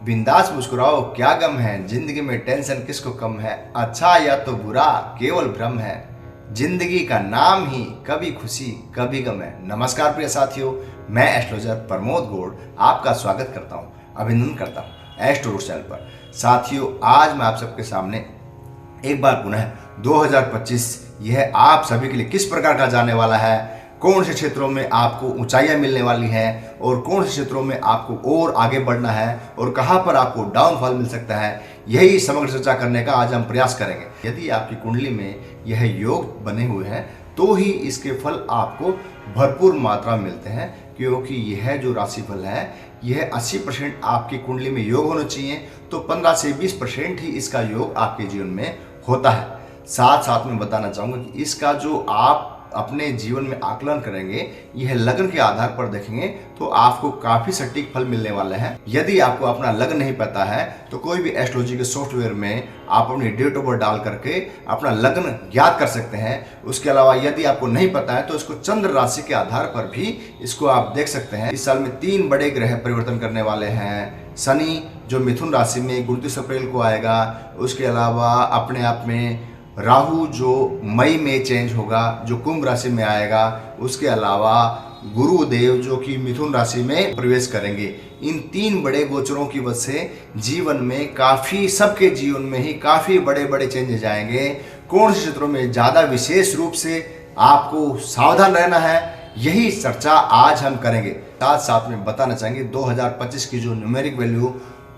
बिंदास मुस्कुराओ, क्या गम है, जिंदगी में टेंशन किसको कम है, अच्छा या तो बुरा केवल भ्रम है, जिंदगी का नाम ही कभी खुशी कभी गम है। नमस्कार प्रिय साथियों, मैं एस्ट्रोलॉजर प्रमोद गौड़ आपका स्वागत करता हूं, अभिनंदन करता हूं एस्ट्रो रूट्स चैनल पर। साथियों, आज मैं आप सबके सामने एक बार पुनः 2025 यह आप सभी के लिए किस प्रकार का जाने वाला है, कौन से क्षेत्रों में आपको ऊंचाइयां मिलने वाली हैं और कौन से क्षेत्रों में आपको और आगे बढ़ना है और कहां पर आपको डाउनफॉल मिल सकता है, यही समग्र चर्चा करने का आज हम प्रयास करेंगे। यदि आपकी कुंडली में यह योग बने हुए हैं तो ही इसके फल आपको भरपूर मात्रा में मिलते हैं, क्योंकि यह जो राशिफल है यह 80% आपकी कुंडली में योग होना चाहिए, तो 15 से 20% ही इसका योग आपके जीवन में होता है। साथ साथ में बताना चाहूँगा कि इसका जो आप अपने जीवन में आकलन करेंगे, यह लगन के आधार पर देखेंगे तो आपको काफी सटीक फल मिलने वाले हैं। यदि आपको अपना लगन नहीं पता है तो कोई भी एस्ट्रोलॉजी के सॉफ्टवेयर में आप अपनी डेट ऑफ बर्थ डाल करके अपना लगन ज्ञात कर सकते हैं। उसके अलावा यदि आपको नहीं पता है तो इसको चंद्र राशि के आधार पर भी इसको आप देख सकते हैं। इस साल में 3 बड़े ग्रह परिवर्तन करने वाले हैं। शनि जो मिथुन राशि में 29 अप्रैल को आएगा, उसके अलावा अपने आप में राहु जो मई में चेंज होगा, जो कुंभ राशि में आएगा, उसके अलावा गुरुदेव जो कि मिथुन राशि में प्रवेश करेंगे। इन 3 बड़े गोचरों की वजह से जीवन में काफ़ी, सबके जीवन में ही काफ़ी बड़े बड़े चेंजेस आएंगे। कौन से क्षेत्रों में ज़्यादा विशेष रूप से आपको सावधान रहना है, यही चर्चा आज हम करेंगे। साथ साथ में बताना चाहेंगे 2025 की जो न्यूमेरिक वैल्यू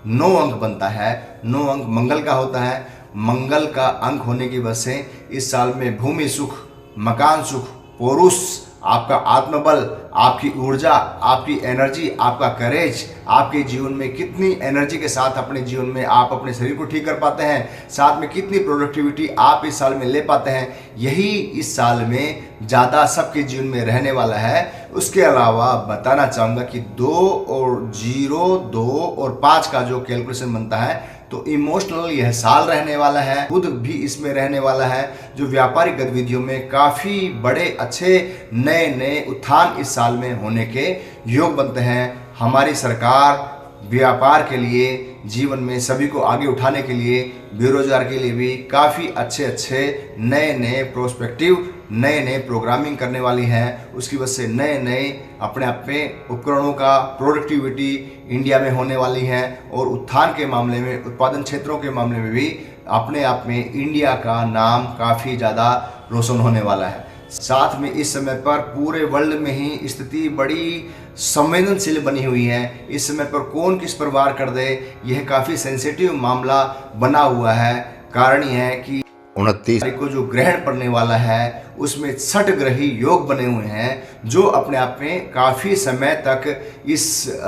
9 अंक बनता है, 9 अंक मंगल का होता है। मंगल का अंक होने की वजह से इस साल में भूमि सुख, मकान सुख, पुरुष, आपका आत्मबल, आपकी ऊर्जा, आपकी एनर्जी, आपका करेज, आपके जीवन में कितनी एनर्जी के साथ अपने जीवन में आप अपने शरीर को ठीक कर पाते हैं, साथ में कितनी प्रोडक्टिविटी आप इस साल में ले पाते हैं, यही इस साल में ज़्यादा सबके जीवन में रहने वाला है। उसके अलावा बताना चाहूँगा कि 2 और 0, 2 और 5 का जो कैलकुलेशन बनता है तो इमोशनल यह साल रहने वाला है। बुध भी इसमें रहने वाला है, जो व्यापारिक गतिविधियों में काफ़ी बड़े अच्छे नए नए उत्थान इस साल में होने के योग बनते हैं। हमारी सरकार व्यापार के लिए, जीवन में सभी को आगे उठाने के लिए, बेरोजगार के लिए भी काफ़ी अच्छे नए नए प्रोस्पेक्टिव, नए नए प्रोग्रामिंग करने वाली हैं। उसकी वजह से नए नए अपने आप में उपकरणों का प्रोडक्टिविटी इंडिया में होने वाली है और उत्थान के मामले में, उत्पादन क्षेत्रों के मामले में भी अपने आप में इंडिया का नाम काफ़ी ज़्यादा रोशन होने वाला है। साथ में इस समय पर पूरे वर्ल्ड में ही स्थिति बड़ी संवेदनशील बनी हुई है। इस समय पर कौन किस पर वार कर दे, यह काफ़ी सेंसिटिव मामला बना हुआ है। कारण यह है कि 29 तारीख को जो ग्रहण पड़ने वाला है उसमें 6 ग्रही योग बने हुए हैं, जो अपने आप में काफ़ी समय तक इस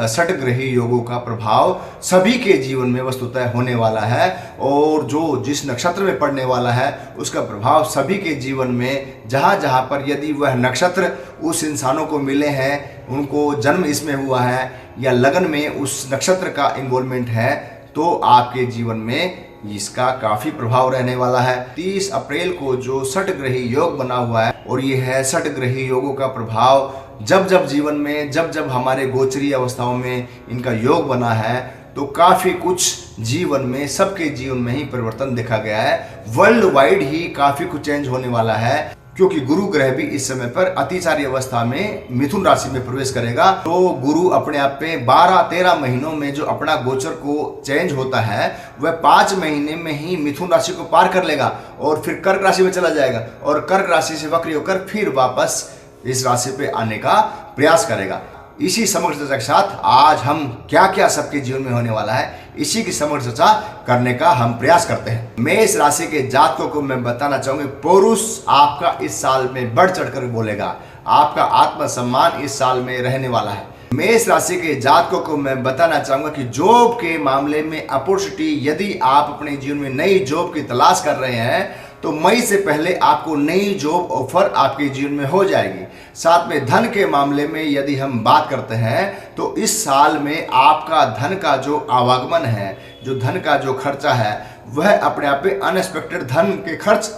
6 ग्रही योगों का प्रभाव सभी के जीवन में वस्तुतः होने वाला है। और जो जिस नक्षत्र में पड़ने वाला है उसका प्रभाव सभी के जीवन में, जहाँ जहाँ पर यदि वह नक्षत्र उस इंसानों को मिले हैं, उनको जन्म इसमें हुआ है या लगन में उस नक्षत्र का इन्वॉल्वमेंट है, तो आपके जीवन में इसका काफी प्रभाव रहने वाला है। 30 अप्रैल को जो 6 ग्रही योग बना हुआ है, और ये है 6 ग्रही योगों का प्रभाव जब जब जीवन में, जब जब हमारे गोचरीय अवस्थाओं में इनका योग बना है, तो काफी कुछ जीवन में, सबके जीवन में ही परिवर्तन देखा गया है। वर्ल्ड वाइड ही काफी कुछ चेंज होने वाला है, क्योंकि गुरु ग्रह भी इस समय पर अतिचारी अवस्था में मिथुन राशि में प्रवेश करेगा। तो गुरु अपने आप में 12-13 महीनों में जो अपना गोचर को चेंज होता है, वह 5 महीने में ही मिथुन राशि को पार कर लेगा और फिर कर्क राशि में चला जाएगा और कर्क राशि से वक्री होकर फिर वापस इस राशि पे आने का प्रयास करेगा। इसी समग्र चर्चा के साथ आज हम क्या क्या सबके जीवन में होने वाला है, इसी की समग्र चर्चा करने का हम प्रयास करते हैं। मेष राशि के जातकों को मैं बताना चाहूंगा, पुरुष आपका इस साल में बढ़ चढ़कर बोलेगा, आपका आत्मसम्मान इस साल में रहने वाला है। मेष राशि के जातकों को मैं बताना चाहूंगा कि जॉब के मामले में अपॉर्चुनिटी, यदि आप अपने जीवन में नई जॉब की तलाश कर रहे हैं तो मई से पहले आपको नई जॉब ऑफर आपके जीवन में हो जाएगी। साथ में धन के मामले में यदि हम बात करते हैं तो इस साल में आपका धन का जो आवागमन है, जो धन का जो खर्चा है, वह अपने आप में अनएक्सपेक्टेड धन के खर्च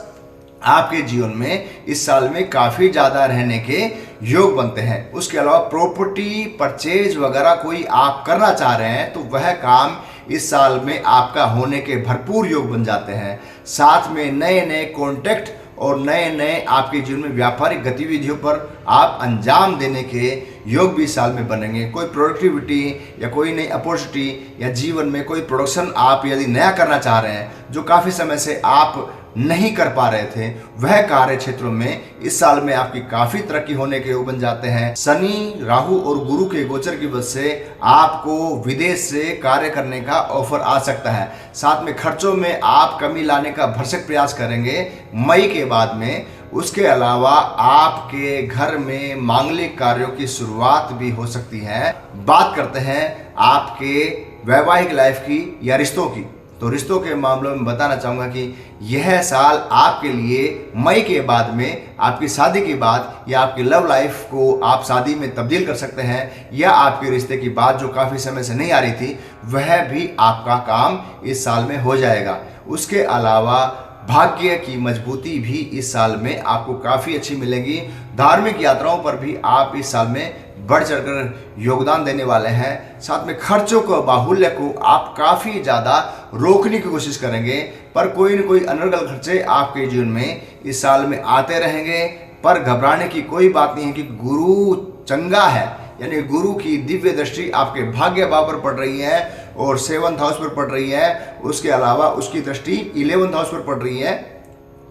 आपके जीवन में इस साल में काफ़ी ज़्यादा रहने के योग बनते हैं। उसके अलावा प्रॉपर्टी परचेज वगैरह कोई आप करना चाह रहे हैं तो वह काम इस साल में आपका होने के भरपूर योग बन जाते हैं। साथ में नए नए कॉन्टैक्ट और नए नए आपके जीवन में व्यापारिक गतिविधियों पर आप अंजाम देने के योग भी इस साल में बनेंगे। कोई प्रोडक्टिविटी या कोई नई अपॉर्चुनिटी या जीवन में कोई प्रोडक्शन आप यदि नया करना चाह रहे हैं, जो काफ़ी समय से आप नहीं कर पा रहे थे, वह कार्य क्षेत्रों में इस साल में आपकी काफी तरक्की होने के योग बन जाते हैं। शनि, राहु और गुरु के गोचर की वजह से आपको विदेश से कार्य करने का ऑफर आ सकता है। साथ में खर्चों में आप कमी लाने का भरसक प्रयास करेंगे मई के बाद में। उसके अलावा आपके घर में मांगलिक कार्यों की शुरुआत भी हो सकती है। बात करते हैं आपके वैवाहिक लाइफ की या रिश्तों की, तो रिश्तों के मामलों में बताना चाहूँगा कि यह साल आपके लिए मई के बाद में आपकी शादी के बाद या आपकी लव लाइफ को आप शादी में तब्दील कर सकते हैं, या आपके रिश्ते की बात जो काफ़ी समय से नहीं आ रही थी वह भी आपका काम इस साल में हो जाएगा। उसके अलावा भाग्य की मजबूती भी इस साल में आपको काफ़ी अच्छी मिलेगी। धार्मिक यात्राओं पर भी आप इस साल में बढ़ चढ़कर योगदान देने वाले हैं। साथ में खर्चों को, बाहुल्य को आप काफ़ी ज़्यादा रोकने की कोशिश करेंगे, पर कोई न कोई अनर्गल खर्चे आपके जीवन में इस साल में आते रहेंगे। पर घबराने की कोई बात नहीं है कि गुरु चंगा है, यानी गुरु की दिव्य दृष्टि आपके भाग्य भाव पर पड़ रही है और 7th हाउस पर पड़ रही है। उसके अलावा उसकी दृष्टि 11th हाउस पर पड़ रही है,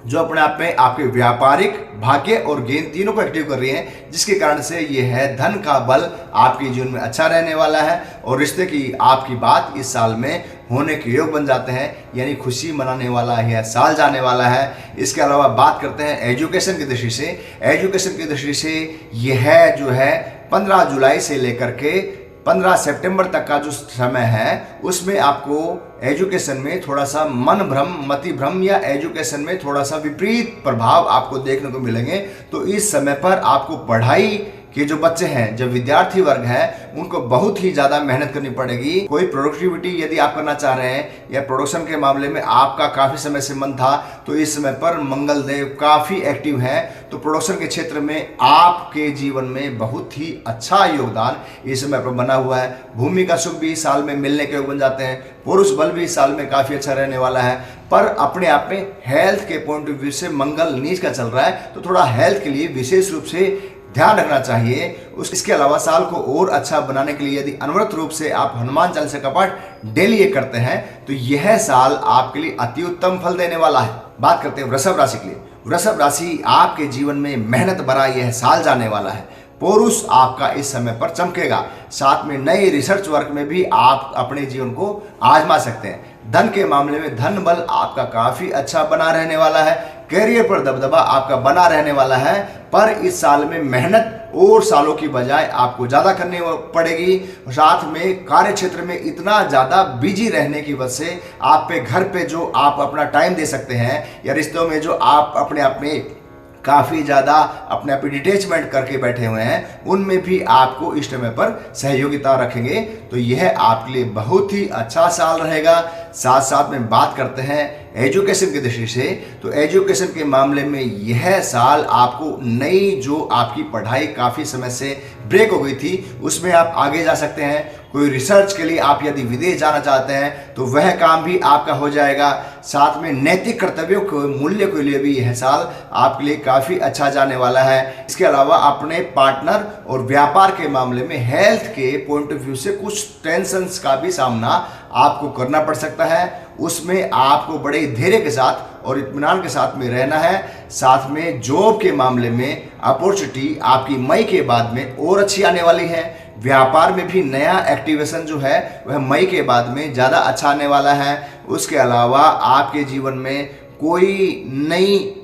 जो अपने आप में आपके व्यापारिक, भाग्य और गेन तीनों को एक्टिव कर रही है, जिसके कारण से ये है धन का बल आपके जीवन में अच्छा रहने वाला है और रिश्ते की आपकी बात इस साल में होने के योग बन जाते हैं, यानी खुशी मनाने वाला यह साल जाने वाला है। इसके अलावा बात करते हैं एजुकेशन की दृष्टि से। एजुकेशन की दृष्टि से यह जो है 15 जुलाई से लेकर के 15 सितंबर तक का जो समय है उसमें आपको एजुकेशन में थोड़ा सा मन भ्रम, मति भ्रम या एजुकेशन में थोड़ा सा विपरीत प्रभाव आपको देखने को मिलेंगे। तो इस समय पर आपको पढ़ाई कि जो बच्चे हैं, जो विद्यार्थी वर्ग है, उनको बहुत ही ज़्यादा मेहनत करनी पड़ेगी। कोई प्रोडक्टिविटी यदि आप करना चाह रहे हैं या प्रोडक्शन के मामले में आपका काफ़ी समय से मन था, तो इस समय पर मंगल देव काफ़ी एक्टिव हैं, तो प्रोडक्शन के क्षेत्र में आपके जीवन में बहुत ही अच्छा योगदान इस समय पर बना हुआ है। भूमि का सुख भी इस साल में मिलने के योग बन जाते हैं। पुरुष बल भी इस साल में काफ़ी अच्छा रहने वाला है, पर अपने आप में हेल्थ के पॉइंट ऑफ व्यू से मंगल नीच का चल रहा है, तो थोड़ा हेल्थ के लिए विशेष रूप से ध्यान रखना चाहिए। इसके अलावा साल को और अच्छा बनाने के लिए यदि अनवरत रूप से आप हनुमान चालीसा का पाठ डेली ये करते हैं, तो यह साल आपके लिए अति उत्तम फल देने वाला है। बात करते हैं वृषभ राशि के लिए। वृषभ राशि आपके जीवन में मेहनत भरा यह साल जाने वाला है। पुरुष आपका इस समय पर चमकेगा। साथ में नए रिसर्च वर्क में भी आप अपने जीवन को आजमा सकते हैं। धन के मामले में धन बल आपका काफी अच्छा बना रहने वाला है। कैरियर पर दबदबा आपका बना रहने वाला है, पर इस साल में मेहनत और सालों की बजाय आपको ज़्यादा करनी पड़ेगी। साथ में कार्य क्षेत्र में इतना ज़्यादा बिजी रहने की वजह से आप पे, घर पे जो आप अपना टाइम दे सकते हैं, या रिश्तों में जो आप अपने आप में काफ़ी ज़्यादा अपने आप डिटेचमेंट करके बैठे हुए हैं, उनमें भी आपको इस समय पर सहयोगिता रखेंगे। तो यह आपके लिए बहुत ही अच्छा साल रहेगा। साथ साथ में बात करते हैं एजुकेशन की दृष्टि से, तो एजुकेशन के मामले में यह साल आपको नई जो आपकी पढ़ाई काफ़ी समय से ब्रेक हो गई थी, उसमें आप आगे जा सकते हैं। कोई रिसर्च के लिए आप यदि विदेश जाना चाहते हैं तो वह काम भी आपका हो जाएगा। साथ में नैतिक कर्तव्यों को, मूल्य के लिए भी यह साल आपके लिए काफ़ी अच्छा जाने वाला है। इसके अलावा अपने पार्टनर और व्यापार के मामले में हेल्थ के पॉइंट ऑफ व्यू से कुछ टेंशन्स का भी सामना आपको करना पड़ सकता है। उसमें आपको बड़े धैर्य के साथ और इत्मीनान के साथ में रहना है। साथ में जॉब के मामले में अपॉर्चुनिटी आपकी मई के बाद में और अच्छी आने वाली है। व्यापार में भी नया एक्टिवेशन जो है वह मई के बाद में ज़्यादा अच्छा आने वाला है। उसके अलावा आपके जीवन में कोई नई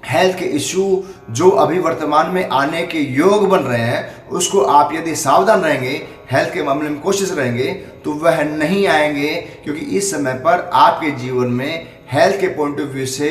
हेल्थ के इश्यू जो अभी वर्तमान में आने के योग बन रहे हैं, उसको आप यदि सावधान रहेंगे, हेल्थ के मामले में कोशिश रहेंगे, तो वह नहीं आएंगे। क्योंकि इस समय पर आपके जीवन में हेल्थ के पॉइंट ऑफ व्यू से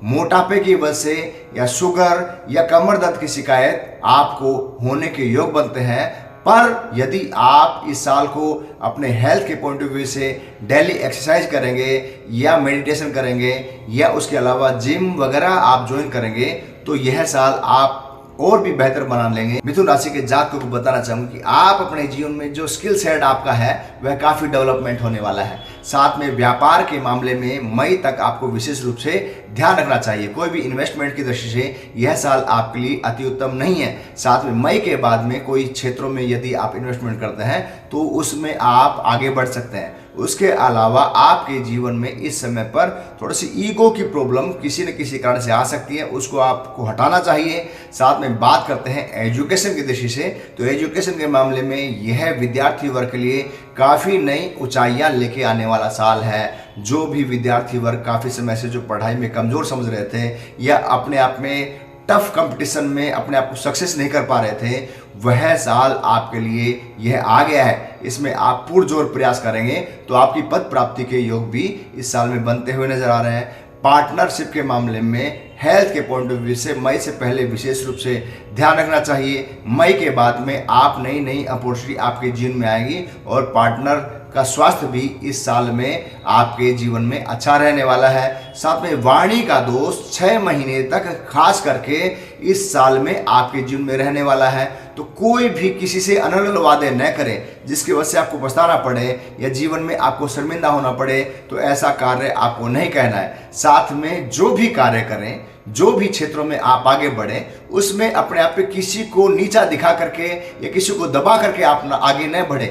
मोटापे की वजह से या शुगर या कमर दर्द की शिकायत आपको होने के योग बनते हैं। पर यदि आप इस साल को अपने हेल्थ के पॉइंट ऑफ व्यू से डेली एक्सरसाइज करेंगे या मेडिटेशन करेंगे या उसके अलावा जिम वगैरह आप ज्वाइन करेंगे, तो यह साल आप और भी बेहतर बना लेंगे। मिथुन राशि के जातकों को बताना चाहूंगा कि आप अपने जीवन में जो स्किल सेट आपका है वह काफ़ी डेवलपमेंट होने वाला है। साथ में व्यापार के मामले में मई तक आपको विशेष रूप से ध्यान रखना चाहिए। कोई भी इन्वेस्टमेंट की दृष्टि से यह साल आपके लिए अति उत्तम नहीं है। साथ में मई के बाद में कोई क्षेत्रों में यदि आप इन्वेस्टमेंट करते हैं तो उसमें आप आगे बढ़ सकते हैं। उसके अलावा आपके जीवन में इस समय पर थोड़ी सी ईगो की प्रॉब्लम किसी न किसी कारण से आ सकती है, उसको आपको हटाना चाहिए। साथ में बात करते हैं एजुकेशन की दृष्टि से, तो एजुकेशन के मामले में यह विद्यार्थी वर्ग के लिए काफ़ी नई ऊंचाइयां लेके आने वाला साल है। जो भी विद्यार्थी वर्ग काफ़ी समय से जो पढ़ाई में कमज़ोर समझ रहे थे या अपने आप में टफ कंपटीशन में अपने आप को सक्सेस नहीं कर पा रहे थे, वह साल आपके लिए यह आ गया है। इसमें आप पुरजोर प्रयास करेंगे तो आपकी पद प्राप्ति के योग भी इस साल में बनते हुए नजर आ रहे हैं। पार्टनरशिप के मामले में हेल्थ के पॉइंट ऑफ व्यू से मई से पहले विशेष रूप से ध्यान रखना चाहिए। मई के बाद में आप नई अपॉर्चुनिटी आपके जीवन में आएगी और पार्टनर का स्वास्थ्य भी इस साल में आपके जीवन में अच्छा रहने वाला है। साथ में वाणी का दोष 6 महीने तक खास करके इस साल में आपके जीवन में रहने वाला है। तो कोई भी किसी से अनर्गल वादे न करें जिसकी वजह से आपको पछताना पड़े या जीवन में आपको शर्मिंदा होना पड़े, तो ऐसा कार्य आपको नहीं कहना है। साथ में जो भी कार्य करें, जो भी क्षेत्रों में आप आगे बढ़ें, उसमें अपने आप पे किसी को नीचा दिखा करके या किसी को दबा करके आप आगे न बढ़े।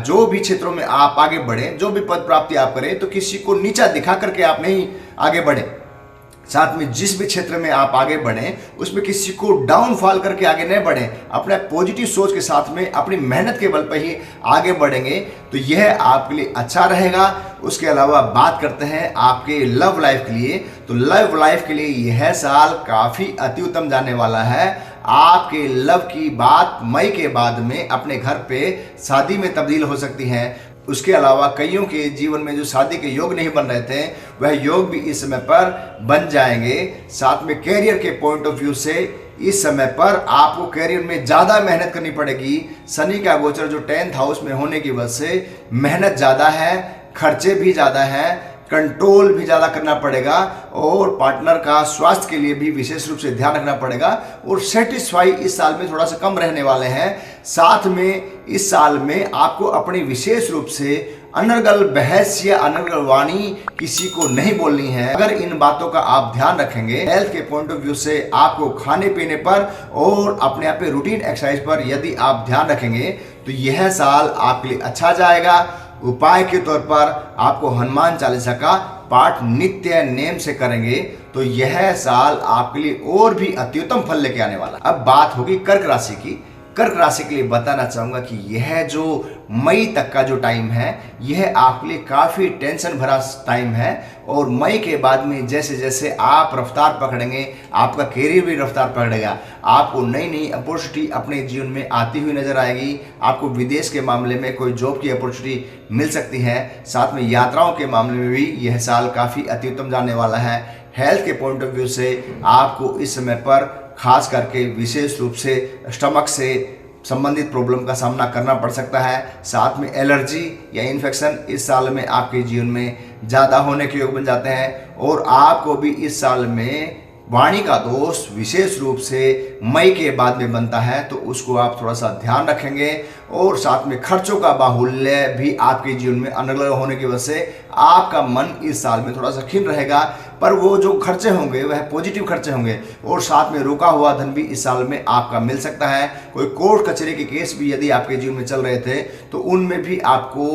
जो भी क्षेत्रों में आप आगे बढ़े, जो भी पद प्राप्ति आप करें, तो किसी को नीचा दिखा करके आप नहीं आगे बढ़े। साथ में जिस भी क्षेत्र में आप आगे बढ़ें उसमें किसी को डाउनफॉल करके आगे नहीं बढ़ें। अपने पॉजिटिव सोच के साथ में अपनी मेहनत के बल पर ही आगे बढ़ेंगे तो यह आपके लिए अच्छा रहेगा। उसके अलावा बात करते हैं आपके लव लाइफ के लिए, तो लव लाइफ के लिए यह साल काफ़ी अति उत्तम जाने वाला है। आपके लव की बात मई के बाद में अपने घर पे शादी में तब्दील हो सकती है। उसके अलावा कईयों के जीवन में जो शादी के योग नहीं बन रहे थे वह योग भी इस समय पर बन जाएंगे। साथ में कैरियर के पॉइंट ऑफ व्यू से इस समय पर आपको कैरियर में ज़्यादा मेहनत करनी पड़ेगी। शनि का गोचर जो 10th हाउस में होने की वजह से मेहनत ज़्यादा है, खर्चे भी ज़्यादा हैं, कंट्रोल भी ज़्यादा करना पड़ेगा और पार्टनर का स्वास्थ्य के लिए भी विशेष रूप से ध्यान रखना पड़ेगा। और सेटिस्फाई इस साल में थोड़ा सा कम रहने वाले हैं। साथ में इस साल में आपको अपनी विशेष रूप से अनर्गल बहस या अनर्गल वाणी किसी को नहीं बोलनी है। अगर इन बातों का आप ध्यान रखेंगे, हेल्थ के पॉइंट ऑफ व्यू से आपको खाने पीने पर और अपने आप पे रूटीन एक्सरसाइज पर यदि आप ध्यान रखेंगे तो यह साल आपके लिए अच्छा जाएगा। उपाय के तौर पर आपको हनुमान चालीसा का पाठ नित्य नेम से करेंगे तो यह साल आपके लिए और भी अत्युत्तम फल लेके आने वाला। अब बात होगी कर्क राशि की। कर्क राशि के लिए बताना चाहूंगा कि यह जो मई तक का जो टाइम है यह आपके लिए काफ़ी टेंशन भरा टाइम है। और मई के बाद में जैसे जैसे आप रफ्तार पकड़ेंगे आपका कैरियर भी रफ्तार पकड़ेगा। आपको नई अपॉर्चुनिटी अपने जीवन में आती हुई नजर आएगी। आपको विदेश के मामले में कोई जॉब की अपॉर्चुनिटी मिल सकती है। साथ में यात्राओं के मामले में भी यह साल काफ़ी अत्युत्तम जाने वाला है। हेल्थ के पॉइंट ऑफ व्यू से आपको इस समय पर खास करके विशेष रूप से स्टमक से संबंधित प्रॉब्लम का सामना करना पड़ सकता है। साथ में एलर्जी या इन्फेक्शन इस साल में आपके जीवन में ज़्यादा होने के योग बन जाते हैं। और आपको भी इस साल में वाणी का दोष विशेष रूप से मई के बाद में बनता है, तो उसको आप थोड़ा सा ध्यान रखेंगे। और साथ में खर्चों का बाहुल्य भी आपके जीवन में अनर्गल होने की वजह से आपका मन इस साल में थोड़ा सा खिन्न रहेगा, पर वो जो खर्चे होंगे वह पॉजिटिव खर्चे होंगे। और साथ में रुका हुआ धन भी इस साल में आपका मिल सकता है। कोई कोर्ट कचहरी के केस भी यदि आपके जीवन में चल रहे थे तो उनमें भी आपको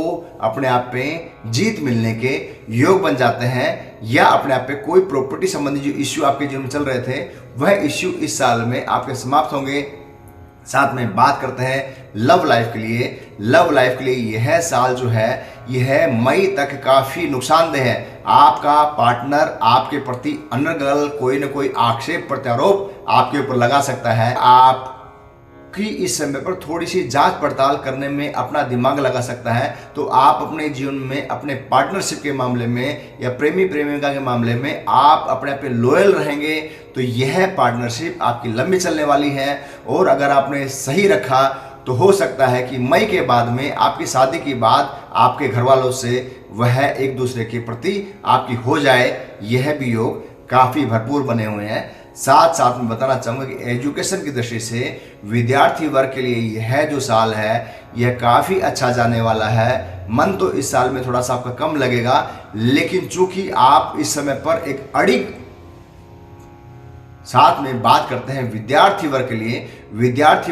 अपने आप पे जीत मिलने के योग बन जाते हैं। या अपने आप पे कोई प्रॉपर्टी संबंधी जो इश्यू आपके जीवन में चल रहे थे वह इश्यू इस साल में आपके समाप्त होंगे। साथ में बात करते हैं लव लाइफ के लिए। लव लाइफ के लिए यह साल जो है यह मई तक काफ़ी नुकसानदेह है। आपका पार्टनर आपके प्रति अनर्गल कोई न कोई आक्षेप प्रत्यारोप आपके ऊपर लगा सकता है। आप कि इस समय पर थोड़ी सी जांच पड़ताल करने में अपना दिमाग लगा सकता है। तो आप अपने जीवन में अपने पार्टनरशिप के मामले में या प्रेमी प्रेमिका के मामले में आप अपने आप पे लॉयल रहेंगे तो यह पार्टनरशिप आपकी लंबी चलने वाली है। और अगर आपने सही रखा तो हो सकता है कि मई के बाद में आपकी शादी की बात आपके घर वालों से वह एक दूसरे के प्रति आपकी हो जाए। यह भी योग काफ़ी भरपूर बने हुए हैं। साथ साथ में बताना चाहूँगा कि एजुकेशन की दृष्टि से विद्यार्थी वर्ग के लिए यह जो साल है यह काफ़ी अच्छा जाने वाला है। मन तो इस साल में थोड़ा सा आपका कम लगेगा, लेकिन चूंकि आप इस समय पर एक अड़िग साथ में बात करते हैं विद्यार्थी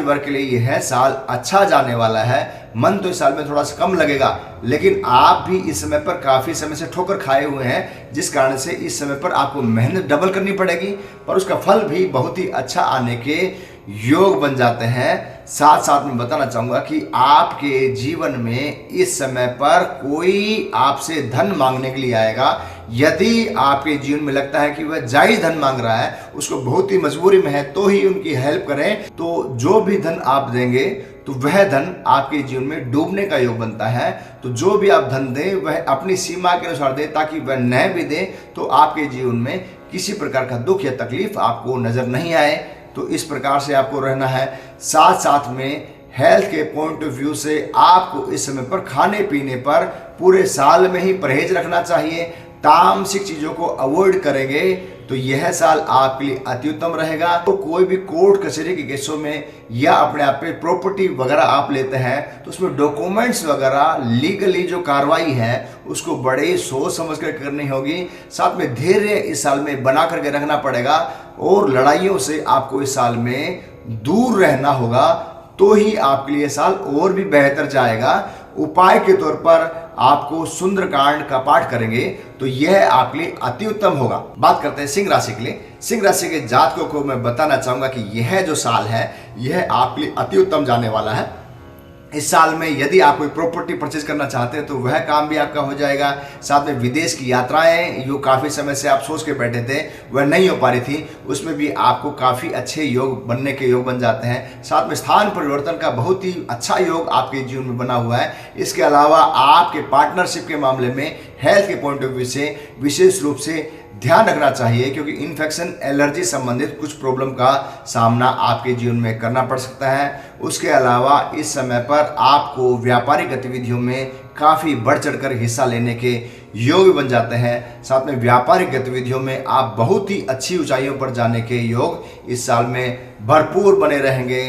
वर्ग के लिए यह साल अच्छा जाने वाला है। मन तो इस साल में थोड़ा सा कम लगेगा, लेकिन आप भी इस समय पर काफ़ी समय से ठोकर खाए हुए हैं, जिस कारण से इस समय पर आपको मेहनत डबल करनी पड़ेगी, पर उसका फल भी बहुत ही अच्छा आने के योग बन जाते हैं। साथ साथ में बताना चाहूँगा कि आपके जीवन में इस समय पर कोई आपसे धन मांगने के लिए आएगा। यदि आपके जीवन में लगता है कि वह जायज़ धन मांग रहा है, उसको बहुत ही मजबूरी में है, तो ही उनकी हेल्प करें। तो जो भी धन आप देंगे तो वह धन आपके जीवन में डूबने का योग बनता है। तो जो भी आप धन दें वह अपनी सीमा के अनुसार दें, ताकि वह न भी दें तो आपके जीवन में किसी प्रकार का दुख या तकलीफ आपको नजर नहीं आए। तो इस प्रकार से आपको रहना है। साथ साथ में हेल्थ के पॉइंट ऑफ व्यू से आपको इस समय पर खाने पीने पर पूरे साल में ही परहेज रखना चाहिए। तामसिक चीज़ों को अवॉइड करेंगे तो यह साल आपके लिए अति उत्तम रहेगा। तो कोई भी कोर्ट कचहरी के केसों में या अपने आप पे प्रॉपर्टी वगैरह आप लेते हैं तो उसमें डॉक्यूमेंट्स वगैरह लीगली जो कार्रवाई है उसको बड़े सोच समझ कर करनी होगी। साथ में धैर्य इस साल में बना करके रखना पड़ेगा और लड़ाइयों से आपको इस साल में दूर रहना होगा, तो ही आपके लिए साल और भी बेहतर जाएगा। उपाय के तौर पर आपको सुंदरकांड का पाठ करेंगे तो यह आपके लिए अति उत्तम होगा। बात करते हैं सिंह राशि के लिए। सिंह राशि के जातकों को मैं बताना चाहूंगा कि यह जो साल है यह आपके लिए अति उत्तम जाने वाला है। इस साल में यदि आप कोई प्रॉपर्टी परचेज करना चाहते हैं तो वह काम भी आपका हो जाएगा। साथ में विदेश की यात्राएं जो काफ़ी समय से आप सोच के बैठे थे वह नहीं हो पा रही थी, उसमें भी आपको काफ़ी अच्छे योग बनने के योग बन जाते हैं। साथ में स्थान परिवर्तन का बहुत ही अच्छा योग आपके जीवन में बना हुआ है। इसके अलावा आपके पार्टनरशिप के मामले में हेल्थ के पॉइंट ऑफ व्यू से विशेष रूप से ध्यान रखना चाहिए, क्योंकि इन्फेक्शन एलर्जी संबंधित कुछ प्रॉब्लम का सामना आपके जीवन में करना पड़ सकता है। उसके अलावा इस समय पर आपको व्यापारिक गतिविधियों में काफ़ी बढ़ चढ़कर हिस्सा लेने के योग बन जाते हैं। साथ में व्यापारिक गतिविधियों में आप बहुत ही अच्छी ऊंचाइयों पर जाने के योग इस साल में भरपूर बने रहेंगे।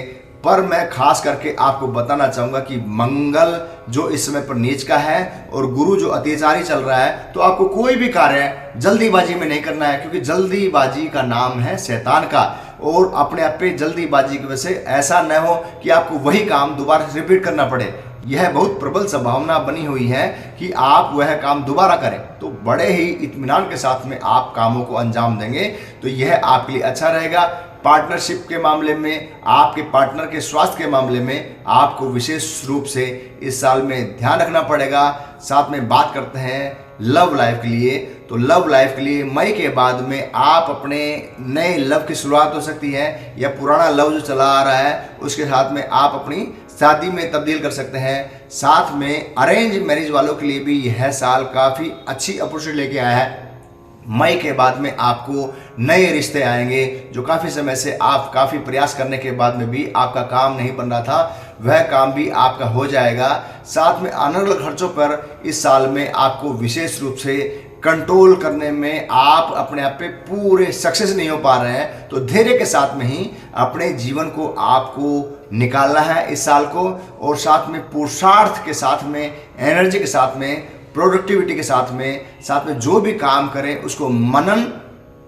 पर मैं खास करके आपको बताना चाहूँगा कि मंगल जो इस समय पर नीच का है और गुरु जो अत्याचारी चल रहा है, तो आपको कोई भी कार्य जल्दीबाजी में नहीं करना है, क्योंकि जल्दीबाजी का नाम है शैतान का। और अपने आप पे जल्दीबाजी की वजह से ऐसा न हो कि आपको वही काम दोबारा रिपीट करना पड़े। यह बहुत प्रबल संभावना बनी हुई है कि आप वह काम दोबारा करें, तो बड़े ही इत्मीनान के साथ में आप कामों को अंजाम देंगे, तो यह आपके लिए अच्छा रहेगा। पार्टनरशिप के मामले में, आपके पार्टनर के स्वास्थ्य के मामले में आपको विशेष रूप से इस साल में ध्यान रखना पड़ेगा। साथ में बात करते हैं लव लाइफ के लिए, तो लव लाइफ के लिए मई के बाद में आप अपने नए लव की शुरुआत हो सकती है, या पुराना लव जो चला आ रहा है उसके साथ में आप अपनी शादी में तब्दील कर सकते हैं। साथ में अरेंज मैरिज वालों के लिए भी यह साल काफ़ी अच्छी अपॉर्चुनिटी लेके आया है। मई के बाद में आपको नए रिश्ते आएंगे, जो काफ़ी समय से आप काफ़ी प्रयास करने के बाद में भी आपका काम नहीं बन रहा था, वह काम भी आपका हो जाएगा। साथ में अनर्गल खर्चों पर इस साल में आपको विशेष रूप से कंट्रोल करने में आप अपने आप पे पूरे सक्सेस नहीं हो पा रहे हैं, तो धैर्य के साथ में ही अपने जीवन को आपको निकालना है इस साल को। और साथ में पुरुषार्थ के साथ में, एनर्जी के साथ में, प्रोडक्टिविटी के साथ में जो भी काम करें उसको मनन,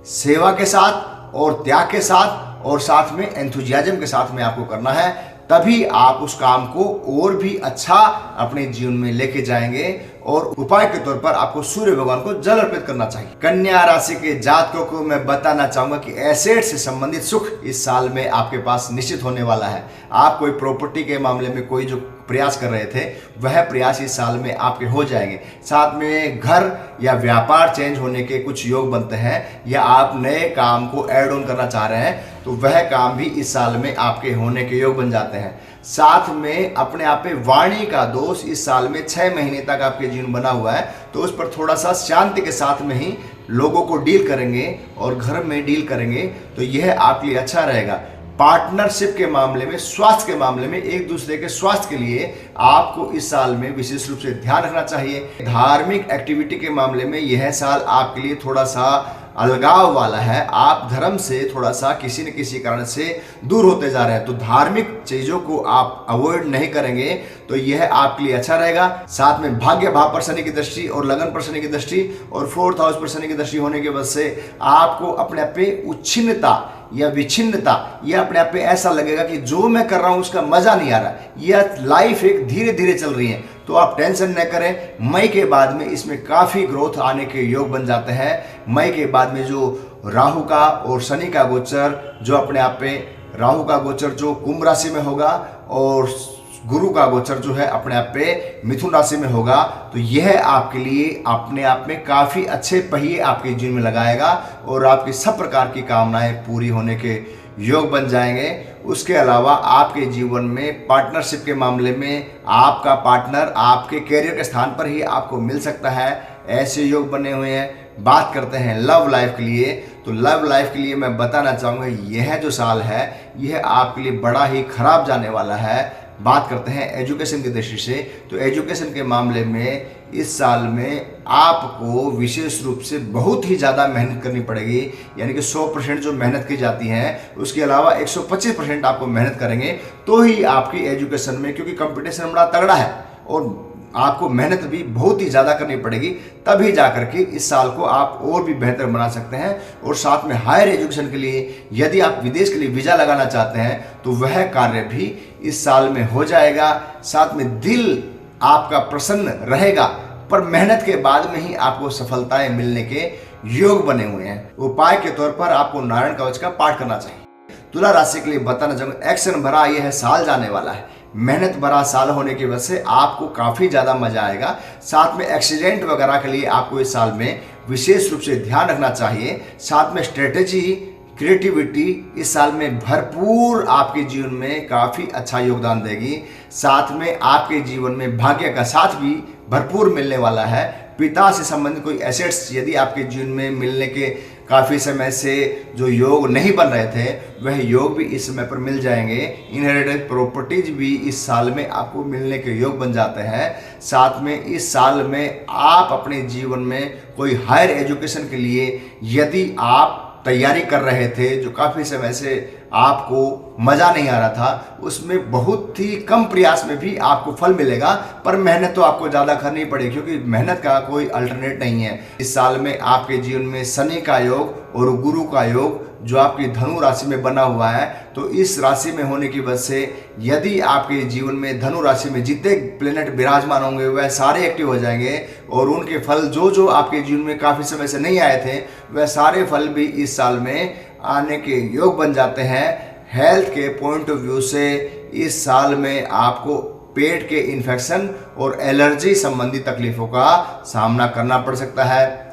सेवा के साथ और त्याग के साथ और साथ में एंथुजियाज्म के साथ में आपको करना है। तभी आप उस काम को और भी अच्छा अपने जीवन में लेके जाएंगे। और उपाय के तौर पर आपको सूर्य भगवान को जल अर्पित करना चाहिए। कन्या राशि के जातकों को मैं बताना चाहूंगा कि एसेट से संबंधित सुख इस साल में आपके पास निश्चित होने वाला है। आप कोई प्रॉपर्टी के मामले में कोई जो प्रयास कर रहे थे वह प्रयास इस साल में आपके हो जाएंगे। साथ में घर या व्यापार चेंज होने के कुछ योग बनते हैं, या आप नए काम को ऐड ऑन करना चाह रहे हैं तो वह काम भी इस साल में आपके होने के योग बन जाते हैं। साथ में अपने आप पे वाणी का दोष इस साल में 6 महीने तक आपके जीवन बना हुआ है, तो उस पर थोड़ा सा शांति के साथ में ही लोगों को डील करेंगे और घर में डील करेंगे तो यह आपके लिए अच्छा रहेगा। पार्टनरशिप के मामले में, स्वास्थ्य के मामले में, एक दूसरे के स्वास्थ्य के लिए आपको इस साल में विशेष रूप से ध्यान रखना चाहिए। धार्मिक एक्टिविटी के मामले में यह साल आपके लिए थोड़ा सा अलगाव वाला है, आप धर्म से थोड़ा सा किसी न किसी कारण से दूर होते जा रहे हैं, तो धार्मिक चीजों को आप अवॉइड नहीं करेंगे तो यह आपके लिए अच्छा रहेगा। साथ में भाग्य भाव पर शनि की दृष्टि और लगन पर शनि की दृष्टि और 4th हाउस पर शनि की दृष्टि होने की वजह से आपको अपने आप पे उच्छिन्नता या विच्छिन्नता, यह अपने आप पे ऐसा लगेगा कि जो मैं कर रहा हूं उसका मजा नहीं आ रहा, यह लाइफ एक धीरे धीरे चल रही है। तो आप टेंशन न करें, मई के बाद में इसमें काफी ग्रोथ आने के योग बन जाते हैं। मई के बाद में जो राहु का और शनि का गोचर, जो अपने आप पे राहु का गोचर जो कुंभ राशि में होगा और गुरु का गोचर जो है अपने आप पे मिथुन राशि में होगा, तो यह आपके लिए अपने आप में काफी अच्छे पहिए आपके जीवन में लगाएगा और आपकी सब प्रकार की कामनाएं पूरी होने के योग बन जाएंगे। उसके अलावा आपके जीवन में पार्टनरशिप के मामले में आपका पार्टनर आपके कैरियर के स्थान पर ही आपको मिल सकता है, ऐसे योग बने हुए हैं। बात करते हैं लव लाइफ के लिए, तो लव लाइफ के लिए मैं बताना चाहूँगा यह जो साल है यह आपके लिए बड़ा ही खराब जाने वाला है। बात करते हैं एजुकेशन की दृष्टि से, तो एजुकेशन के मामले में इस साल में आपको विशेष रूप से बहुत ही ज़्यादा मेहनत करनी पड़ेगी, यानी कि 100% जो मेहनत की जाती है उसके अलावा 125% आपको मेहनत करेंगे तो ही आपकी एजुकेशन में, क्योंकि कंपटीशन बड़ा तगड़ा है और आपको मेहनत भी बहुत ही ज़्यादा करनी पड़ेगी, तभी जाकर के इस साल को आप और भी बेहतर बना सकते हैं। और साथ में हायर एजुकेशन के लिए यदि आप विदेश के लिए वीज़ा लगाना चाहते हैं तो वह कार्य भी इस साल में हो जाएगा। साथ में दिल आपका प्रसन्न रहेगा, पर मेहनत के बाद में ही आपको सफलताएं मिलने के योग बने हुए हैं। उपाय के तौर पर आपको नारायण कवच का पाठ करना चाहिए। तुला राशि के लिए बताना चाहूँगा, एक्शन भरा यह साल जाने वाला है, मेहनत भरा साल होने की वजह से आपको काफ़ी ज़्यादा मजा आएगा। साथ में एक्सीडेंट वगैरह के लिए आपको इस साल में विशेष रूप से ध्यान रखना चाहिए। साथ में स्ट्रेटेजी, क्रिएटिविटी इस साल में भरपूर आपके जीवन में काफ़ी अच्छा योगदान देगी। साथ में आपके जीवन में भाग्य का साथ भी भरपूर मिलने वाला है। पिता से संबंधित कोई एसेट्स यदि आपके जीवन में मिलने के काफ़ी समय से जो योग नहीं बन रहे थे, वह योग भी इस समय पर मिल जाएंगे। इनहेरिटेड प्रॉपर्टीज भी इस साल में आपको मिलने के योग बन जाते हैं। साथ में इस साल में आप अपने जीवन में कोई हायर एजुकेशन के लिए यदि आप तैयारी कर रहे थे, जो काफ़ी समय से आपको मज़ा नहीं आ रहा था, उसमें बहुत ही कम प्रयास में भी आपको फल मिलेगा, पर मेहनत तो आपको ज़्यादा करनी पड़ेगी, क्योंकि मेहनत का कोई अल्टरनेट नहीं है। इस साल में आपके जीवन में शनि का योग और गुरु का योग जो आपकी धनु राशि में बना हुआ है, तो इस राशि में होने की वजह से यदि आपके जीवन में धनु राशि में जितने प्लेनेट विराजमान होंगे वह सारे एक्टिव हो जाएंगे और उनके फल जो जो आपके जीवन में काफ़ी समय से नहीं आए थे, वह सारे फल भी इस साल में आने के योग बन जाते हैं। हेल्थ के पॉइंट ऑफ व्यू से इस साल में आपको पेट के इन्फेक्शन और एलर्जी संबंधी तकलीफों का सामना करना पड़ सकता है।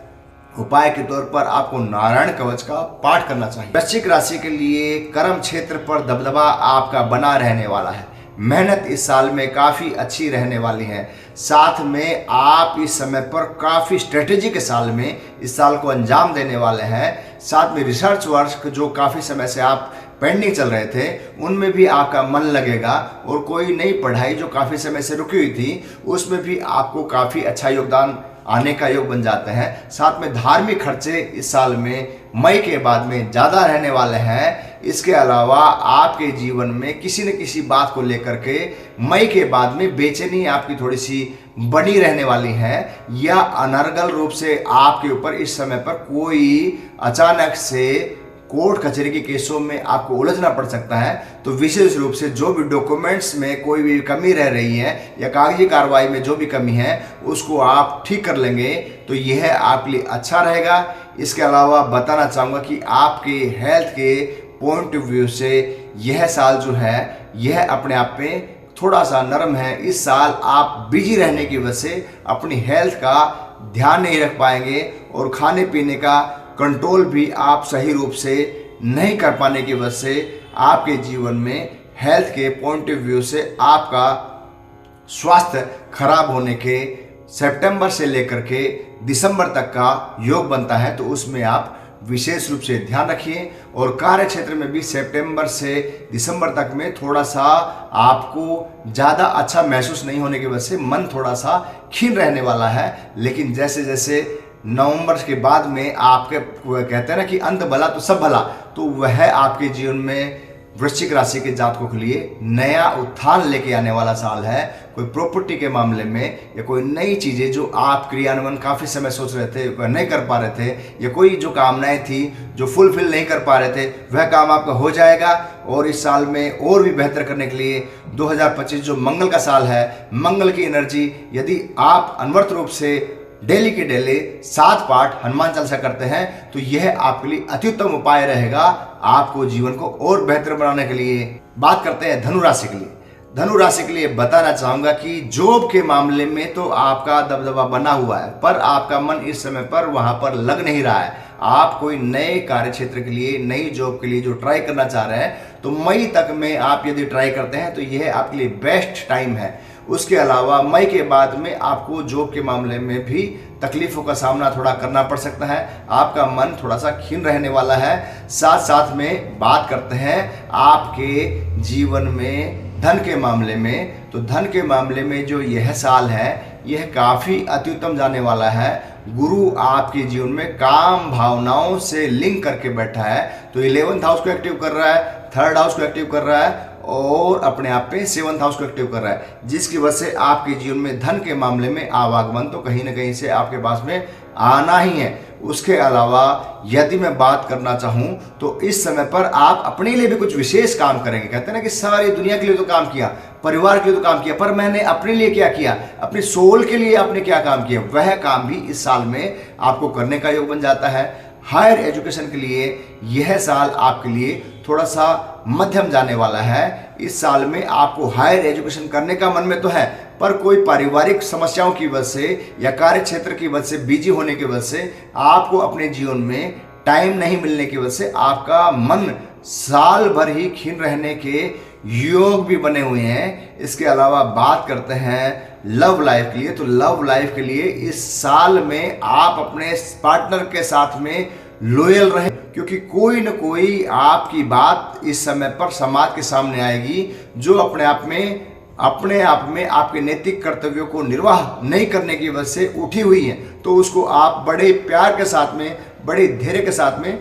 उपाय के तौर पर आपको नारायण कवच का पाठ करना चाहिए। वृश्चिक राशि के लिए कर्म क्षेत्र पर दबदबा आपका बना रहने वाला है। मेहनत इस साल में काफ़ी अच्छी रहने वाली है। साथ में आप इस समय पर काफ़ी स्ट्रेटेजी के साल में इस साल को अंजाम देने वाले हैं। साथ में रिसर्च वर्क जो काफ़ी समय से आप पेंडिंग चल रहे थे, उनमें भी आपका मन लगेगा और कोई नई पढ़ाई जो काफ़ी समय से रुकी हुई थी उसमें भी आपको काफ़ी अच्छा योगदान आने का योग बन जाते हैं। साथ में धार्मिक खर्चे इस साल में मई के बाद में ज़्यादा रहने वाले हैं। इसके अलावा आपके जीवन में किसी न किसी बात को लेकर के मई के बाद में बेचैनी आपकी थोड़ी सी बनी रहने वाली है, या अनर्गल रूप से आपके ऊपर इस समय पर कोई अचानक से कोर्ट कचहरी के केसों में आपको उलझना पड़ सकता है। तो विशेष रूप से जो भी डॉक्यूमेंट्स में कोई भी कमी रह रही है या कागजी कार्रवाई में जो भी कमी है उसको आप ठीक कर लेंगे तो यह आपके लिए अच्छा रहेगा। इसके अलावा बताना चाहूँगा कि आपके हेल्थ के पॉइंट ऑफ व्यू से यह साल जो है यह अपने आप में थोड़ा सा नरम है। इस साल आप बिजी रहने की वजह से अपनी हेल्थ का ध्यान नहीं रख पाएंगे और खाने पीने का कंट्रोल भी आप सही रूप से नहीं कर पाने की वजह से आपके जीवन में हेल्थ के पॉइंट ऑफ व्यू से आपका स्वास्थ्य खराब होने के सितंबर से लेकर के दिसंबर तक का योग बनता है। तो उसमें आप विशेष रूप से ध्यान रखिए। और कार्य क्षेत्र में भी सितंबर से दिसंबर तक में थोड़ा सा आपको ज़्यादा अच्छा महसूस नहीं होने की वजह से मन थोड़ा सा खीन रहने वाला है, लेकिन जैसे जैसे नवंबर के बाद में आपके कहते हैं ना कि अंत भला तो सब भला, तो वह आपके जीवन में वृश्चिक राशि के जातकों के लिए नया उत्थान लेके आने वाला साल है। कोई प्रॉपर्टी के मामले में या कोई नई चीज़ें जो आप क्रियान्वयन काफ़ी समय सोच रहे थे वह नहीं कर पा रहे थे, या कोई जो कामनाएं थी जो फुलफिल नहीं कर पा रहे थे, वह काम आपका हो जाएगा। और इस साल में और भी बेहतर करने के लिए 2025 जो मंगल का साल है, मंगल की एनर्जी, यदि आप अनवरत रूप से डेली के डेली 7 पाठ हनुमान चालीसा करते हैं तो यह आपके लिए अति उत्तम उपाय रहेगा आपको जीवन को और बेहतर बनाने के लिए। बात करते हैं धनु राशि के लिए। धनु राशि के लिए बताना चाहूंगा कि जॉब के मामले में तो आपका दबदबा बना हुआ है, पर आपका मन इस समय पर वहां पर लग नहीं रहा है। आप कोई नए कार्य क्षेत्र के लिए, नई जॉब के लिए जो ट्राई करना चाह रहे हैं, तो मई तक में आप यदि ट्राई करते हैं तो यह आपके लिए बेस्ट टाइम है। उसके अलावा मई के बाद में आपको जॉब के मामले में भी तकलीफों का सामना थोड़ा करना पड़ सकता है। आपका मन थोड़ा सा खिन्न रहने वाला है। साथ साथ में बात करते हैं आपके जीवन में धन के मामले में, तो धन के मामले में जो यह साल है यह काफ़ी अत्युत्तम जाने वाला है। गुरु आपके जीवन में काम भावनाओं से लिंक करके बैठा है, तो 11th हाउस को एक्टिव कर रहा है, 3rd हाउस को एक्टिव कर रहा है और अपने आप पे 7th हाउस को एक्टिव कर रहा है, जिसकी वजह से आपके जीवन में धन के मामले में आवागमन तो कहीं ना कहीं से आपके पास में आना ही है। उसके अलावा यदि मैं बात करना चाहूँ तो इस समय पर आप अपने लिए भी कुछ विशेष काम करेंगे। कहते हैं ना कि सारी दुनिया के लिए तो काम किया, परिवार के लिए तो काम किया, पर मैंने अपने लिए क्या किया, अपनी सोल के लिए आपने क्या काम किया, वह काम भी इस साल में आपको करने का योग बन जाता है। हायर एजुकेशन के लिए यह साल आपके लिए थोड़ा सा मध्यम जाने वाला है। इस साल में आपको हायर एजुकेशन करने का मन में तो है, पर कोई पारिवारिक समस्याओं की वजह से या कार्य क्षेत्र की वजह से, बिजी होने की वजह से आपको अपने जीवन में टाइम नहीं मिलने की वजह से आपका मन साल भर ही खिन्न रहने के योग भी बने हुए हैं। इसके अलावा बात करते हैं लव लाइफ के लिए, तो लव लाइफ के लिए इस साल में आप अपने पार्टनर के साथ में लॉयल रहें, क्योंकि कोई न कोई आपकी बात इस समय पर समाज के सामने आएगी जो अपने आप में आपके नैतिक कर्तव्यों को निर्वाह नहीं करने की वजह से उठी हुई है। तो उसको आप बड़े प्यार के साथ में, बड़े धैर्य के साथ में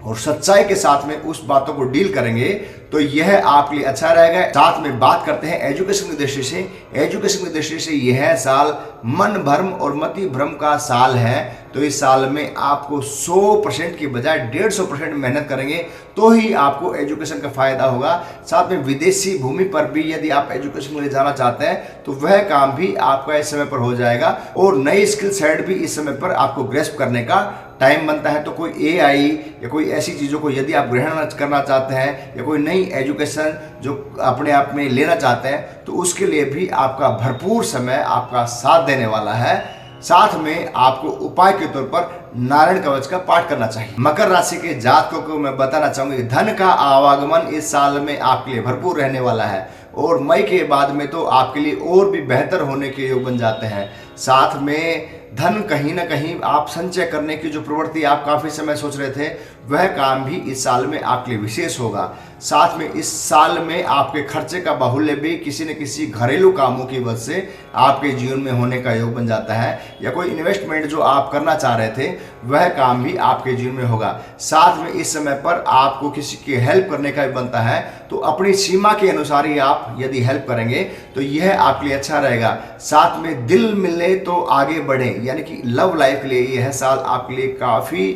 और सच्चाई के साथ में उस बातों को डील करेंगे तो यह आपके लिए अच्छा रहेगा। साथ में बात करते हैं एजुकेशन की दृष्टि से। एजुकेशन की दृष्टि से यह साल मन भ्रम और मति भ्रम का साल है, तो इस साल में आपको 100% की बजाय 150% मेहनत करेंगे तो ही आपको एजुकेशन का फायदा होगा। साथ में विदेशी भूमि पर भी यदि आप एजुकेशन के लिए जाना चाहते हैं तो वह काम भी आपका इस समय पर हो जाएगा और नई स्किल सेट भी इस समय पर आपको ग्रेस्प करने का टाइम बनता है। तो कोई AI या कोई ऐसी चीज़ों को यदि आप ग्रहण करना चाहते हैं या कोई नई एजुकेशन जो अपने आप में लेना चाहते हैं तो उसके लिए भी आपका भरपूर समय आपका साथ देने वाला है। साथ में आपको उपाय के तौर पर नारायण कवच का पाठ करना चाहिए। मकर राशि के जातकों को मैं बताना चाहूंगा कि धन का आवागमन इस साल में आपके लिए भरपूर रहने वाला है और मई के बाद में तो आपके लिए और भी बेहतर होने के योग बन जाते हैं। साथ में धन कहीं ना कहीं आप संचय करने की जो प्रवृत्ति आप काफ़ी समय सोच रहे थे वह काम भी इस साल में आपके लिए विशेष होगा। साथ में इस साल में आपके खर्चे का बाहुल्य भी किसी न किसी घरेलू कामों की वजह से आपके जीवन में होने का योग बन जाता है, या कोई इन्वेस्टमेंट जो आप करना चाह रहे थे वह काम भी आपके जीवन में होगा। साथ में इस समय पर आपको किसी की हेल्प करने का भी बनता है, तो अपनी सीमा के अनुसार ही आप यदि हेल्प करेंगे तो यह आपके लिए अच्छा रहेगा। साथ में दिल मिले तो आगे बढ़े, यानी कि लव लाइफ के लिए यह साल आपके लिए काफ़ी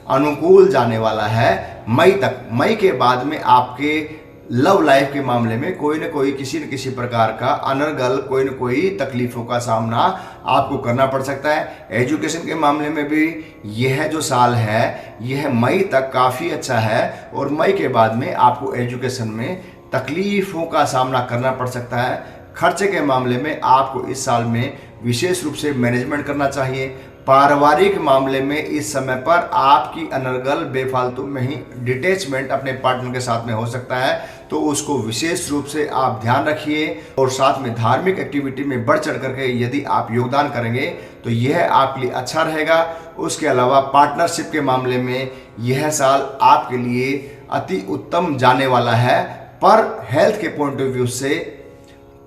अनुकूल जाने वाला है मई तक। मई के बाद में आपके लव लाइफ के मामले में कोई न कोई किसी न किसी प्रकार का अनर्गल, कोई न कोई तकलीफों का सामना आपको करना पड़ सकता है। एजुकेशन के मामले में भी यह जो साल है यह मई तक काफ़ी अच्छा है और मई के बाद में आपको एजुकेशन में तकलीफों का सामना करना पड़ सकता है। खर्चे के मामले में आपको इस साल में विशेष रूप से मैनेजमेंट करना चाहिए। पारिवारिक मामले में इस समय पर आपकी अनर्गल बेफालतू में ही डिटैचमेंट अपने पार्टनर के साथ में हो सकता है, तो उसको विशेष रूप से आप ध्यान रखिए। और साथ में धार्मिक एक्टिविटी में बढ़ चढ़ करके यदि आप योगदान करेंगे तो यह आपके लिए अच्छा रहेगा। उसके अलावा पार्टनरशिप के मामले में यह साल आपके लिए अति उत्तम जाने वाला है, पर हेल्थ के पॉइंट ऑफ व्यू से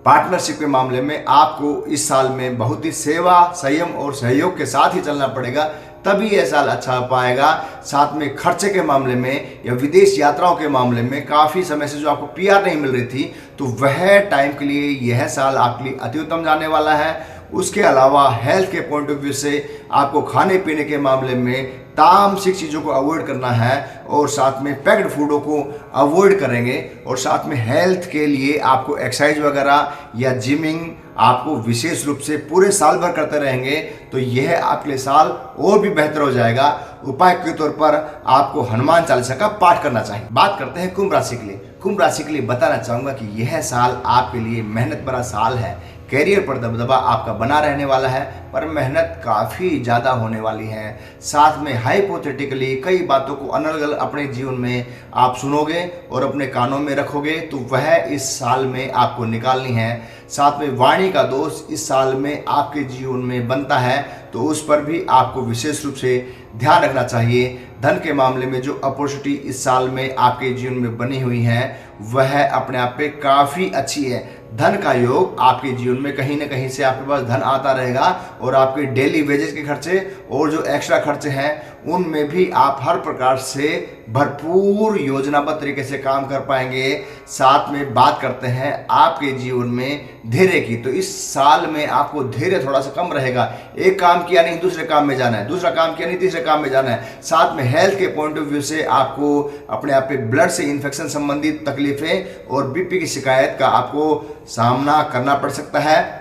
पार्टनरशिप के मामले में आपको इस साल में बहुत ही सेवा, संयम और सहयोग के साथ ही चलना पड़ेगा, तभी यह साल अच्छा हो पाएगा। साथ में खर्चे के मामले में या विदेश यात्राओं के मामले में काफ़ी समय से जो आपको पीआर नहीं मिल रही थी, तो वह टाइम के लिए यह साल आपके लिए अति उत्तम जाने वाला है। उसके अलावा हेल्थ के पॉइंट ऑफ व्यू से आपको खाने पीने के मामले में तामसिक चीज़ों को अवॉइड करना है और साथ में पैक्ड फूडों को अवॉइड करेंगे। और साथ में हेल्थ के लिए आपको एक्सरसाइज वगैरह या जिमिंग आपको विशेष रूप से पूरे साल भर करते रहेंगे, तो यह आपके लिए साल और भी बेहतर हो जाएगा। उपाय के तौर पर आपको हनुमान चालीसा का पाठ करना चाहिए। बात करते हैं कुंभ राशि के लिए। कुंभ राशि के लिए बताना चाहूँगा कि यह साल आपके लिए मेहनत भरा साल है। कैरियर पर दबदबा आपका बना रहने वाला है, पर मेहनत काफ़ी ज़्यादा होने वाली है। साथ में हाइपोथेटिकली कई बातों को अलग अलग अपने जीवन में आप सुनोगे और अपने कानों में रखोगे, तो वह इस साल में आपको निकालनी है। साथ में वाणी का दोष इस साल में आपके जीवन में बनता है, तो उस पर भी आपको विशेष रूप से ध्यान रखना चाहिए। धन के मामले में जो अपॉर्चुनिटी इस साल में आपके जीवन में बनी हुई है, वह अपने आप पे काफ़ी अच्छी है। धन का योग आपके जीवन में कहीं ना कहीं से आपके पास धन आता रहेगा और आपके डेली वेजेस के खर्चे और जो एक्स्ट्रा खर्चे हैं, उनमें भी आप हर प्रकार से भरपूर योजनाबद्ध तरीके से काम कर पाएंगे। साथ में बात करते हैं आपके जीवन में धैर्य की, तो इस साल में आपको धैर्य थोड़ा सा कम रहेगा। एक काम किया नहीं दूसरे काम में जाना है, दूसरा काम किया नहीं तीसरे काम में जाना है। साथ में हेल्थ के पॉइंट ऑफ व्यू से आपको अपने आप पे ब्लड से इन्फेक्शन संबंधित तकलीफें और बीपी की शिकायत का आपको सामना करना पड़ सकता है।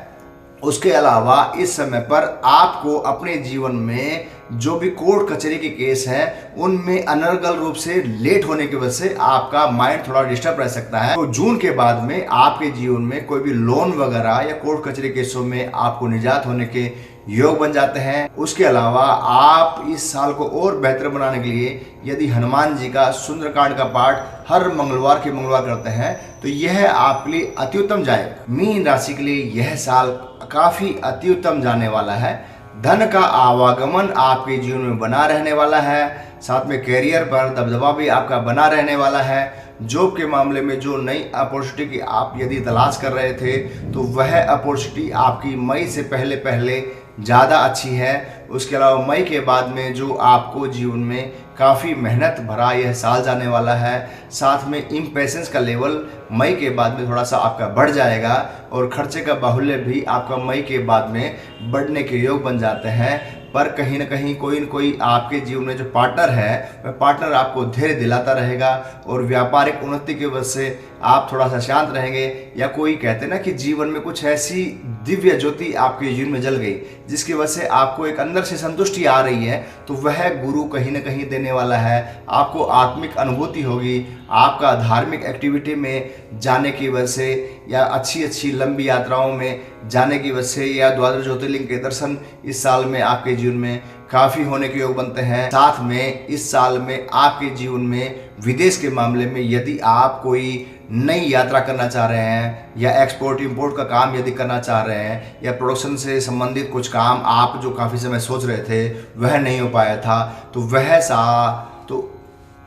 उसके अलावा इस समय पर आपको अपने जीवन में जो भी कोर्ट कचहरी के केस हैं, उनमें अनर्गल रूप से लेट होने की वजह से आपका माइंड थोड़ा डिस्टर्ब रह सकता है। तो जून के बाद में आपके जीवन में कोई भी लोन वगैरह या कोर्ट कचहरी केसों में आपको निजात होने के योग बन जाते हैं। उसके अलावा आप इस साल को और बेहतर बनाने के लिए यदि हनुमान जी का सुंदरकांड का पाठ हर मंगलवार के मंगलवार करते हैं, तो यह आपके लिए अति उत्तम जाएगा। मीन राशि के लिए यह साल काफी अति उत्तम जाने वाला है। धन का आवागमन आपके जीवन में बना रहने वाला है। साथ में कैरियर पर दबदबा भी आपका बना रहने वाला है। जॉब के मामले में जो नई अपॉर्चुनिटी की आप यदि तलाश कर रहे थे, तो वह अपॉर्चुनिटी आपकी मई से पहले पहले ज़्यादा अच्छी है। उसके अलावा मई के बाद में जो आपको जीवन में काफ़ी मेहनत भरा यह साल जाने वाला है। साथ में इम्पेशेंस का लेवल मई के बाद में थोड़ा सा आपका बढ़ जाएगा और खर्चे का बाहुल्य भी आपका मई के बाद में बढ़ने के योग बन जाते हैं। पर कहीं ना कहीं कोई न कोई आपके जीवन में जो पार्टनर है, वह पार्टनर आपको धैर्य दिलाता रहेगा और व्यापारिक उन्नति की वजह से आप थोड़ा सा शांत रहेंगे। या कोई कहते हैं ना कि जीवन में कुछ ऐसी दिव्य ज्योति आपके जीवन में जल गई जिसकी वजह से आपको एक अंदर से संतुष्टि आ रही है, तो वह गुरु कहीं ना कहीं देने वाला है। आपको आत्मिक अनुभूति होगी। आपका धार्मिक एक्टिविटी में जाने की वजह से या अच्छी अच्छी लंबी यात्राओं में जाने की वजह से या द्वादश ज्योतिर्लिंग के दर्शन इस साल में आपके जीवन में काफ़ी होने के योग बनते हैं। साथ में इस साल में आपके जीवन में विदेश के मामले में यदि आप कोई नई यात्रा करना चाह रहे हैं या एक्सपोर्ट इंपोर्ट का काम यदि करना चाह रहे हैं या प्रोडक्शन से संबंधित कुछ काम आप जो काफ़ी समय सोच रहे थे वह नहीं हो पाया था,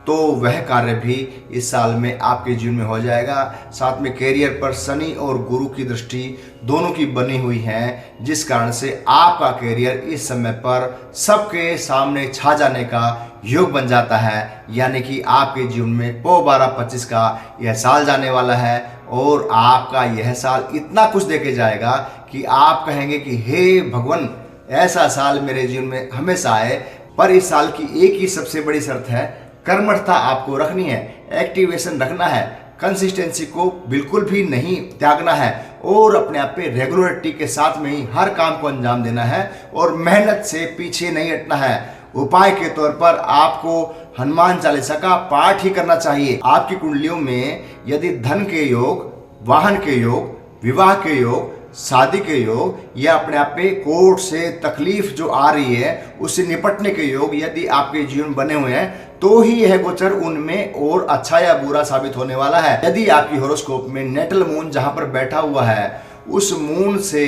तो वह कार्य भी इस साल में आपके जीवन में हो जाएगा। साथ में कैरियर पर शनि और गुरु की दृष्टि दोनों की बनी हुई है, जिस कारण से आपका कैरियर इस समय पर सबके सामने छा जाने का योग बन जाता है। यानी कि आपके जीवन में पौ 12-25 का यह साल जाने वाला है और आपका यह साल इतना कुछ देके जाएगा कि आप कहेंगे कि हे भगवान, ऐसा साल मेरे जीवन में हमेशा आए। पर इस साल की एक ही सबसे बड़ी शर्त है, कर्मठता आपको रखनी है, एक्टिवेशन रखना है, कंसिस्टेंसी को बिल्कुल भी नहीं त्यागना है और अपने आप पे रेगुलरिटी के साथ में ही हर काम को अंजाम देना है और मेहनत से पीछे नहीं हटना है। उपाय के तौर पर आपको हनुमान चालीसा का पाठ ही करना चाहिए। आपकी कुंडलियों में यदि धन के योग, वाहन के योग, विवाह के योग, शादी के योग या अपने आप पे कोर्ट से तकलीफ जो आ रही है उससे निपटने के योग यदि आपके जीवन बने हुए हैं, तो ही यह गोचर उनमें और अच्छा या बुरा साबित होने वाला है। यदि आपकी हॉरोस्कोप में नेटल मून जहां पर बैठा हुआ है, उस मून से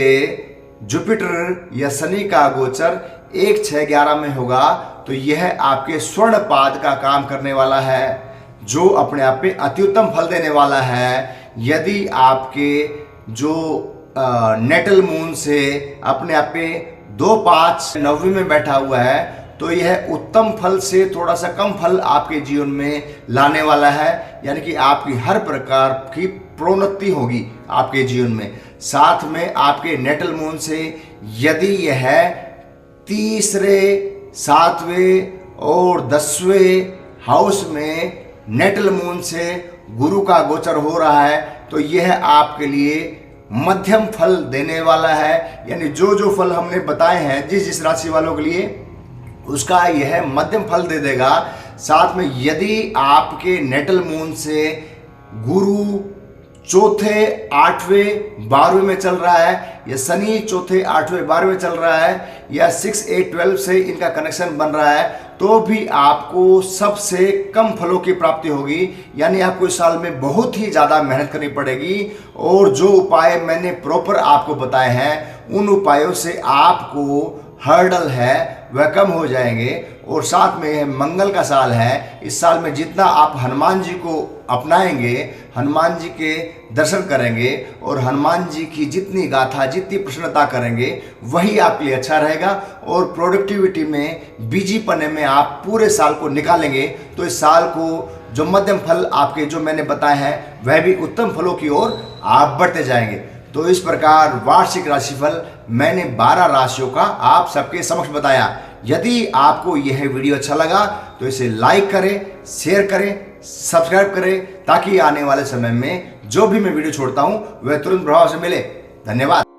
जुपिटर या शनि का गोचर 1-6-11 में होगा, तो यह आपके स्वर्ण पाद का काम करने वाला है, जो अपने आप पे अति उत्तम फल देने वाला है। यदि आपके जो नेटल मून से अपने आप पे 2-5 नवमी में बैठा हुआ है, तो यह उत्तम फल से थोड़ा सा कम फल आपके जीवन में लाने वाला है। यानी कि आपकी हर प्रकार की प्रोन्नति होगी आपके जीवन में। साथ में आपके नेटल मून से यदि यह 3रे, 7वें और 10वें हाउस में नेटल मून से गुरु का गोचर हो रहा है, तो यह आपके लिए मध्यम फल देने वाला है। यानी जो जो फल हमने बताए हैं जिस जिस राशि वालों के लिए, उसका यह मध्यम फल दे देगा। साथ में यदि आपके नेटल मून से गुरु 4थे, 8वें, 12वें में चल रहा है, या शनि 4थे, 8वें, 12वें में चल रहा है, या 6, 8, 12 से इनका कनेक्शन बन रहा है, तो भी आपको सबसे कम फलों की प्राप्ति होगी। यानी आपको इस साल में बहुत ही ज़्यादा मेहनत करनी पड़ेगी। और जो उपाय मैंने प्रॉपर आपको बताए हैं, उन उपायों से आपको हर्डल है वह कम हो जाएंगे। और साथ में यह मंगल का साल है। इस साल में जितना आप हनुमान जी को अपनाएंगे, हनुमान जी के दर्शन करेंगे और हनुमान जी की जितनी गाथा, जितनी प्रसन्नता करेंगे, वही आपके लिए अच्छा रहेगा। और प्रोडक्टिविटी में, बिजी पने में आप पूरे साल को निकालेंगे, तो इस साल को जो मध्यम फल आपके जो मैंने बताए हैं, वह भी उत्तम फलों की ओर आप बढ़ते जाएंगे। तो इस प्रकार वार्षिक राशिफल मैंने 12 राशियों का आप सबके समक्ष बताया। यदि आपको यह वीडियो अच्छा लगा तो इसे लाइक करें, शेयर करें, सब्सक्राइब करें, ताकि आने वाले समय में जो भी मैं वीडियो छोड़ता हूं वह तुरंत प्रभाव से मिले। धन्यवाद।